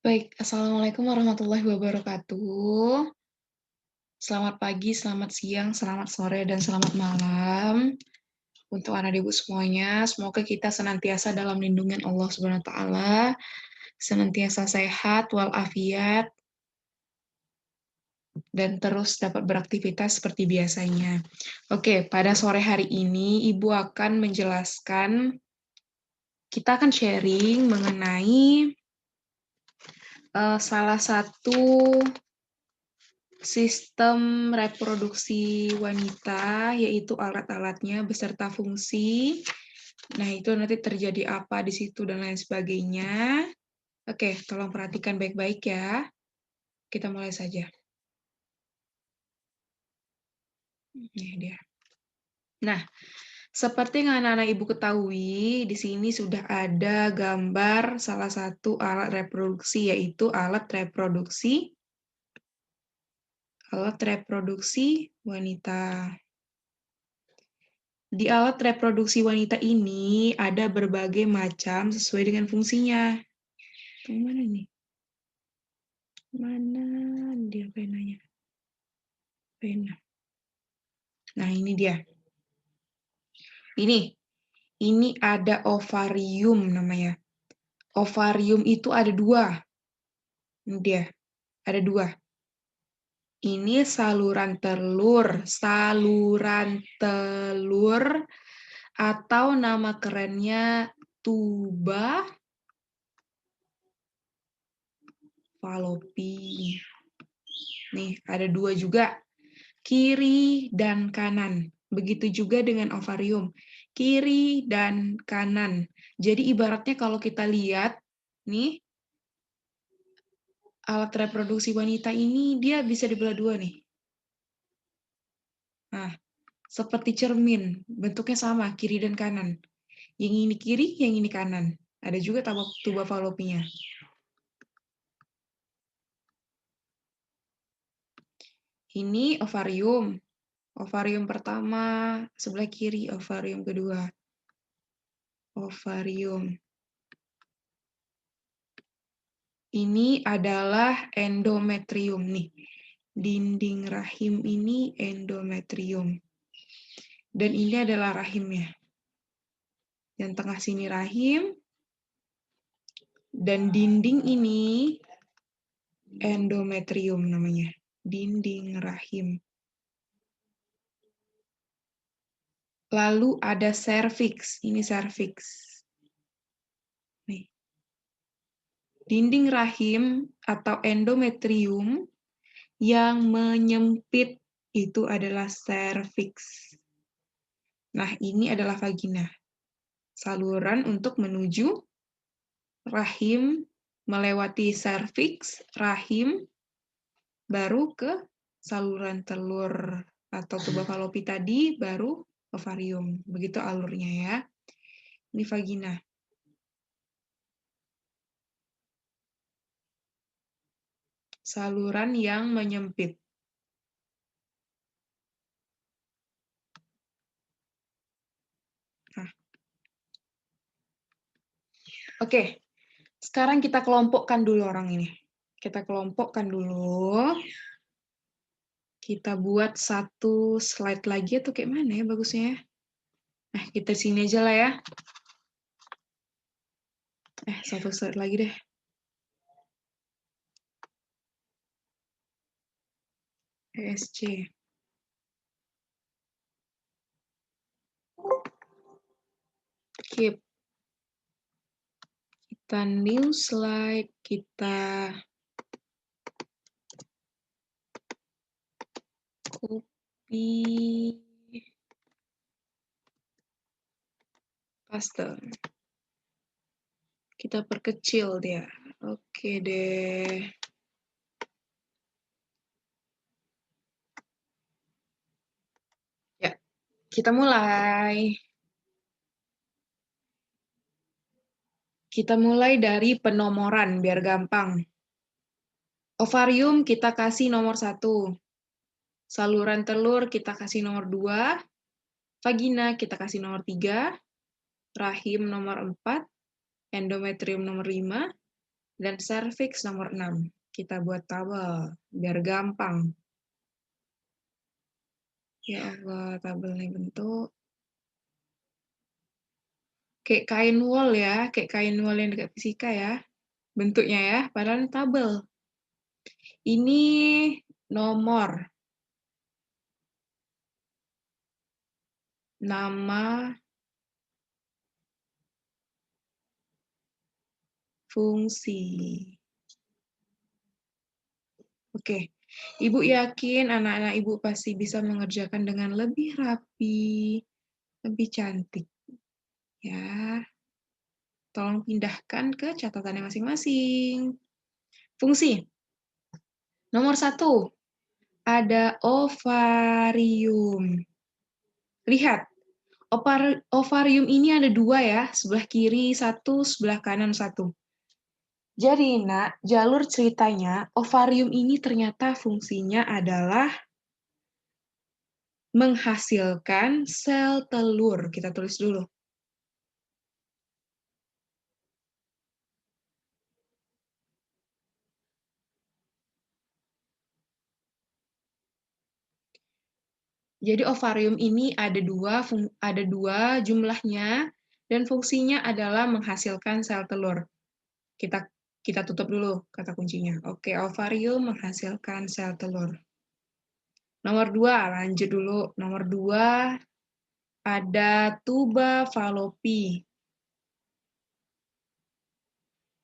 Baik, assalamualaikum warahmatullahi wabarakatuh. Selamat pagi, selamat siang, selamat sore, dan selamat malam untuk anak ibu semuanya. Semoga kita senantiasa dalam lindungan Allah Subhanahu wa Ta'ala, senantiasa sehat walafiat, dan terus dapat beraktivitas seperti biasanya. Oke, pada sore hari ini Ibu akan menjelaskan, kita akan sharing mengenai salah satu sistem reproduksi wanita, yaitu alat-alatnya beserta fungsi. Nah, itu nanti terjadi apa di situ dan lain sebagainya. Oke, tolong perhatikan baik-baik ya. Kita mulai saja. Ini dia. Nah, seperti yang anak-anak Ibu ketahui, di sini sudah ada gambar salah satu alat reproduksi, yaitu alat reproduksi wanita. Di alat reproduksi wanita ini ada berbagai macam sesuai dengan fungsinya. Mana nih? Mana dia penanya? Pena. Nah, ini dia. Ini ada ovarium namanya. Ovarium itu ada dua. Ini dia. Ada dua. Ini saluran telur atau nama kerennya tuba falopi. Nih, ada dua juga, kiri dan kanan. Begitu juga dengan ovarium, kiri dan kanan. Jadi ibaratnya kalau kita lihat, nih, alat reproduksi wanita ini dia bisa dibelah dua nih. Nah, seperti cermin, bentuknya sama, kiri dan kanan. Yang ini kiri, yang ini kanan. Ada juga tuba falopinya. Ini ovarium. Ovarium pertama, sebelah kiri, ovarium kedua. Ovarium. Ini adalah endometrium nih. Dinding rahim ini endometrium. Dan ini adalah rahimnya. Yang tengah sini rahim. Dan dinding ini endometrium namanya. Dinding rahim. Lalu ada serviks. Ini serviks. Nih. Dinding rahim atau endometrium yang menyempit itu adalah serviks. Nah, ini adalah vagina. Saluran untuk menuju rahim, melewati serviks, rahim, baru ke saluran telur atau tuba falopi tadi, baru ovarium. Begitu alurnya ya. Ini vagina. Saluran yang menyempit. Nah. Oke, sekarang kita kelompokkan dulu orang ini. Kita kelompokkan dulu. Kita buat satu slide lagi atau kayak mana ya bagusnya ya? Nah, kita sini aja lah ya. Satu slide lagi deh. ESC. Keep. Kita new slide, kita copy, paste. Kita perkecil dia. Oke deh. Ya, kita mulai. Kita mulai dari penomoran, biar gampang. Ovarium kita kasih nomor 1. Saluran telur kita kasih nomor 2. Vagina kita kasih nomor 3. Rahim nomor 4. Endometrium nomor 5. Dan serviks nomor 6. Kita buat tabel, biar gampang. Ya Allah, tabelnya bentuk kayak kain wol ya, kayak kain wol yang dekat fisika ya. Bentuknya ya, padahal ini tabel. Ini nomor, nama, fungsi. Oke, Ibu yakin anak-anak Ibu pasti bisa mengerjakan dengan lebih rapi, lebih cantik. Ya, tolong pindahkan ke catatannya masing-masing. Fungsi. Nomor 1, ada ovarium. Lihat, ovarium ini ada 2 ya, sebelah kiri 1, sebelah kanan 1. Jadi, Nak, jalur ceritanya, ovarium ini ternyata fungsinya adalah menghasilkan sel telur. Kita tulis dulu. Jadi ovarium ini ada dua jumlahnya, dan fungsinya adalah menghasilkan sel telur. Kita tutup dulu kata kuncinya. Oke, ovarium menghasilkan sel telur. Nomor 2, lanjut dulu. Nomor 2, ada tuba falopi.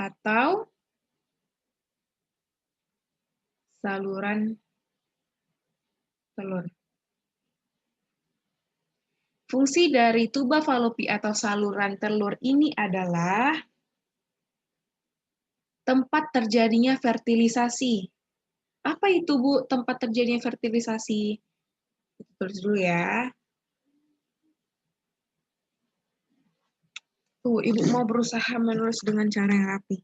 Atau saluran telur. Fungsi dari tuba falopi atau saluran telur ini adalah tempat terjadinya fertilisasi. Apa itu, Bu, tempat terjadinya fertilisasi? Tulis dulu ya. Tuh, Ibu mau berusaha menulis dengan cara yang rapi.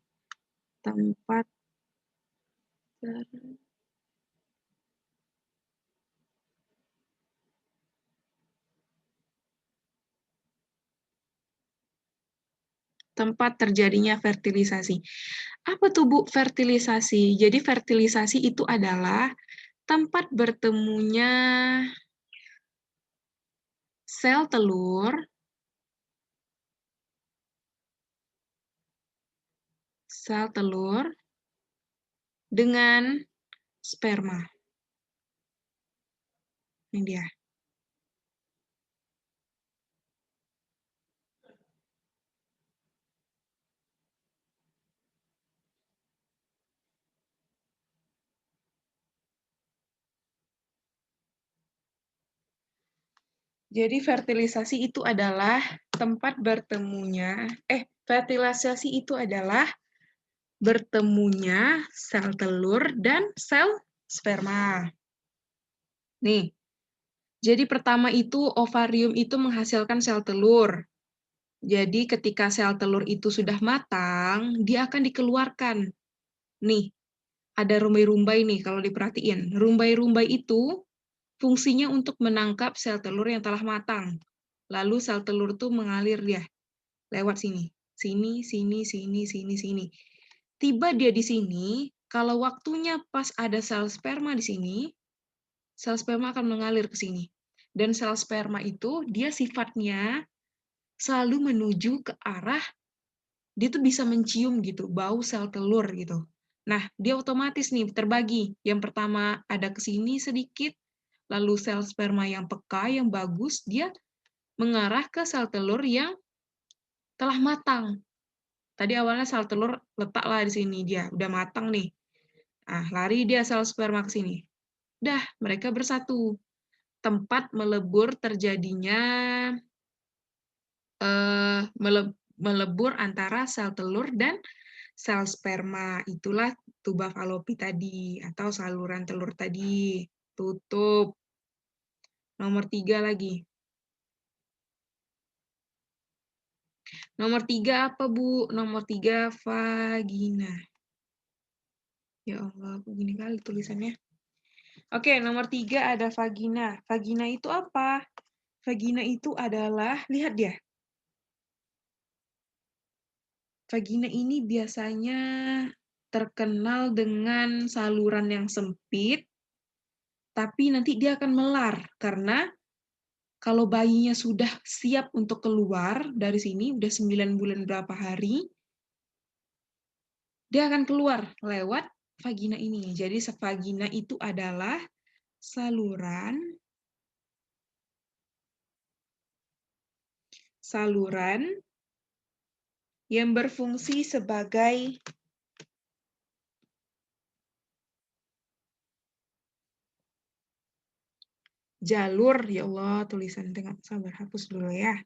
Tempat terjadinya fertilisasi. Apa tuh, Bu, fertilisasi? Jadi fertilisasi itu adalah tempat bertemunya sel telur dengan sperma. Ini dia. Jadi fertilisasi itu adalah tempat bertemunya, fertilisasi itu adalah bertemunya sel telur dan sel sperma. Nih, jadi pertama itu ovarium itu menghasilkan sel telur. Jadi ketika sel telur itu sudah matang, dia akan dikeluarkan. Nih, ada rumbai-rumbai nih kalau diperhatiin. Rumbai-rumbai itu fungsinya untuk menangkap sel telur yang telah matang. Lalu sel telur itu mengalir dia lewat sini. Sini, sini, sini, sini, sini. Tiba dia di sini, kalau waktunya pas ada sel sperma di sini, sel sperma akan mengalir ke sini. Dan sel sperma itu dia sifatnya selalu menuju ke arah, dia tuh bisa mencium gitu, bau sel telur gitu. Nah, dia otomatis nih terbagi. Yang pertama ada ke sini sedikit, lalu sel sperma yang peka, yang bagus, dia mengarah ke sel telur yang telah matang. Tadi awalnya sel telur letaklah di sini dia, udah matang nih. Nah, lari dia sel sperma ke sini. Dah, mereka bersatu. Tempat melebur terjadinya melebur antara sel telur dan sel sperma. Itulah tuba falopi tadi, atau saluran telur tadi. Tutup. Nomor 3 lagi. Nomor 3 apa, Bu? Nomor 3 vagina. Ya Allah, begini kali tulisannya. Oke, nomor 3 ada vagina. Vagina itu apa? Vagina itu adalah, lihat dia. Vagina ini biasanya terkenal dengan saluran yang sempit, tapi nanti dia akan melar karena kalau bayinya sudah siap untuk keluar dari sini, udah 9 bulan berapa hari, dia akan keluar lewat vagina ini. Jadi vagina itu adalah saluran yang berfungsi sebagai jalur. Ya Allah, tulisan tengah sabar, hapus dulu ya.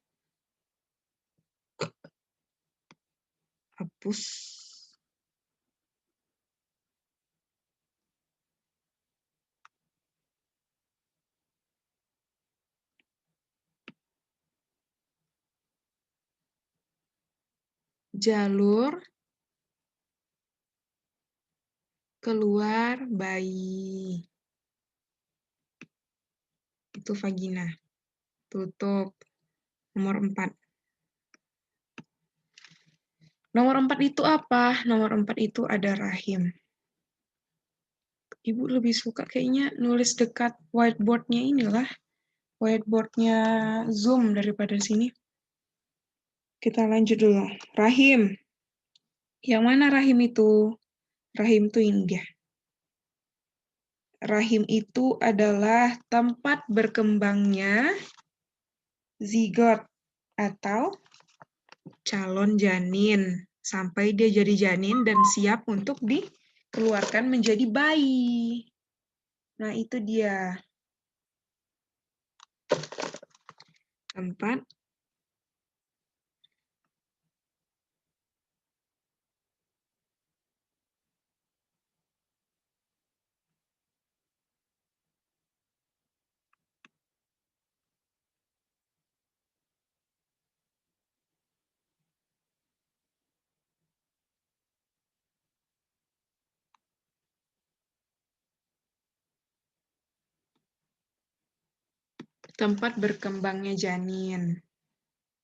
Hapus. Jalur keluar bayi. Itu vagina. Tutup. Nomor 4. Nomor 4 itu apa? Nomor 4 itu ada rahim. Ibu lebih suka kayaknya nulis dekat whiteboard-nya inilah. Whiteboard-nya Zoom daripada sini. Kita lanjut dulu. Rahim. Yang mana rahim itu? Rahim itu ini dia. Rahim itu adalah tempat berkembangnya zigot atau calon janin sampai dia jadi janin dan siap untuk dikeluarkan menjadi bayi. Nah, itu dia. Tempat berkembangnya janin.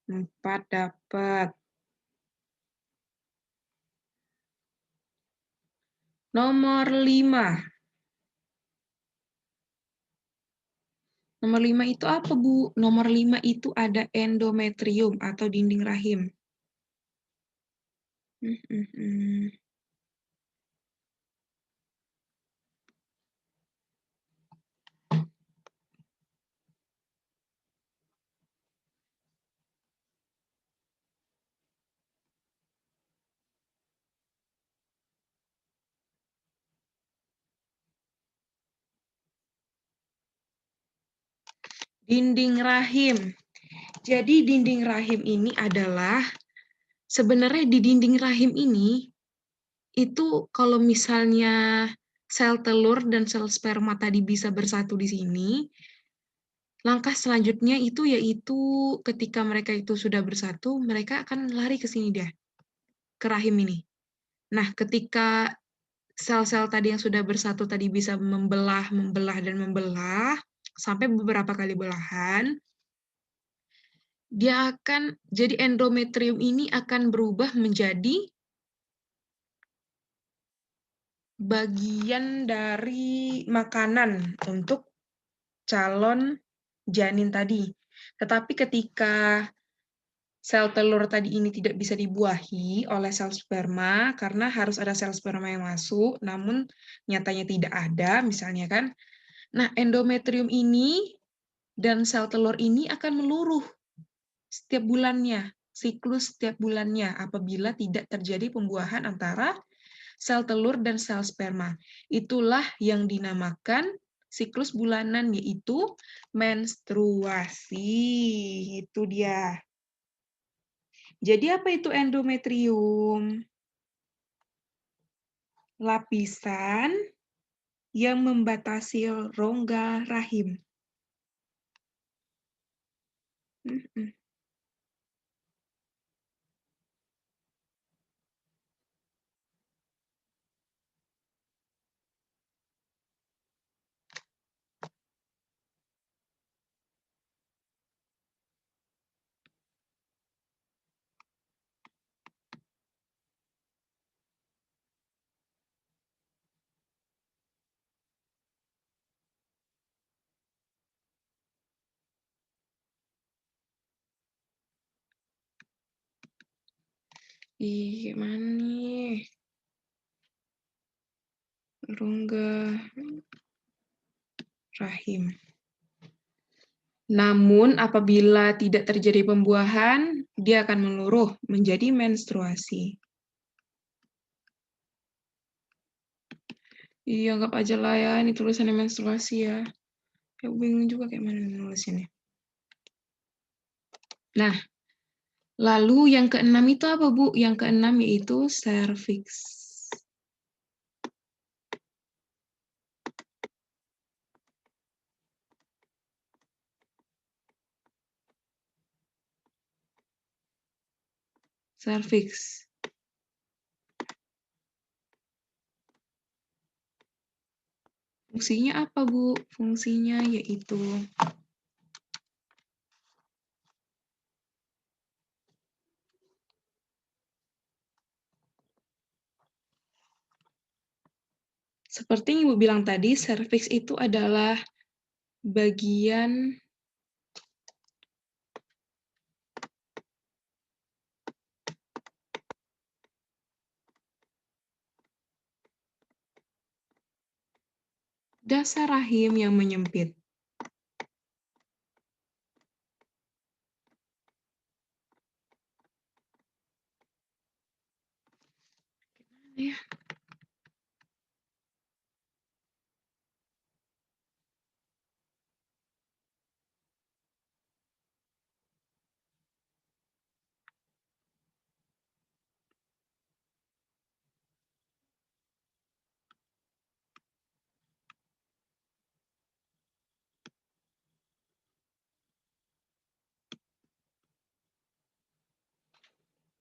4 dapat. Nomor 5. Nomor 5 itu apa, Bu? Nomor 5 itu ada endometrium atau dinding rahim. Dinding rahim. Jadi dinding rahim ini adalah, sebenarnya di dinding rahim ini, itu kalau misalnya sel telur dan sel sperma tadi bisa bersatu di sini, langkah selanjutnya itu yaitu ketika mereka itu sudah bersatu, mereka akan lari ke sini dia, ke rahim ini. Nah, ketika sel-sel tadi yang sudah bersatu tadi bisa membelah, dan membelah, sampai beberapa kali belahan, dia akan, jadi endometrium ini akan berubah menjadi bagian dari makanan untuk calon janin tadi. Tetapi ketika sel telur tadi ini tidak bisa dibuahi oleh sel sperma, karena harus ada sel sperma yang masuk, namun nyatanya tidak ada, misalnya kan. Nah, endometrium ini dan sel telur ini akan meluruh setiap bulannya, siklus setiap bulannya, apabila tidak terjadi pembuahan antara sel telur dan sel sperma. Itulah yang dinamakan siklus bulanan, yaitu menstruasi. Itu dia. Jadi apa itu endometrium? Lapisan yang membatasi rongga rahim. Ih, gimana nih? Rongga rahim. Namun apabila tidak terjadi pembuahan, dia akan meluruh menjadi menstruasi. Iya, anggap aja lah ya, ini tulisannya menstruasi ya. Ya, bingung juga kayak mana nulisinnya. Nah, lalu yang keenam itu apa, Bu? Yang keenam yaitu serviks. Serviks. Fungsinya apa, Bu? Fungsinya yaitu seperti yang Ibu bilang tadi, serviks itu adalah bagian dasar rahim yang menyempit. Ya.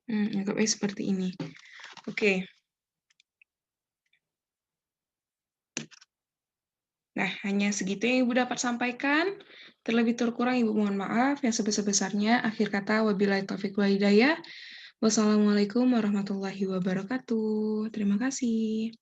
Anggapnya seperti ini. Oke. Nah, hanya segitu yang Ibu dapat sampaikan. Terlebih terkurang Ibu mohon maaf. Yang sebesar-besarnya, akhir kata, wabillahi taufiq wal hidayah. Wassalamualaikum warahmatullahi wabarakatuh. Terima kasih.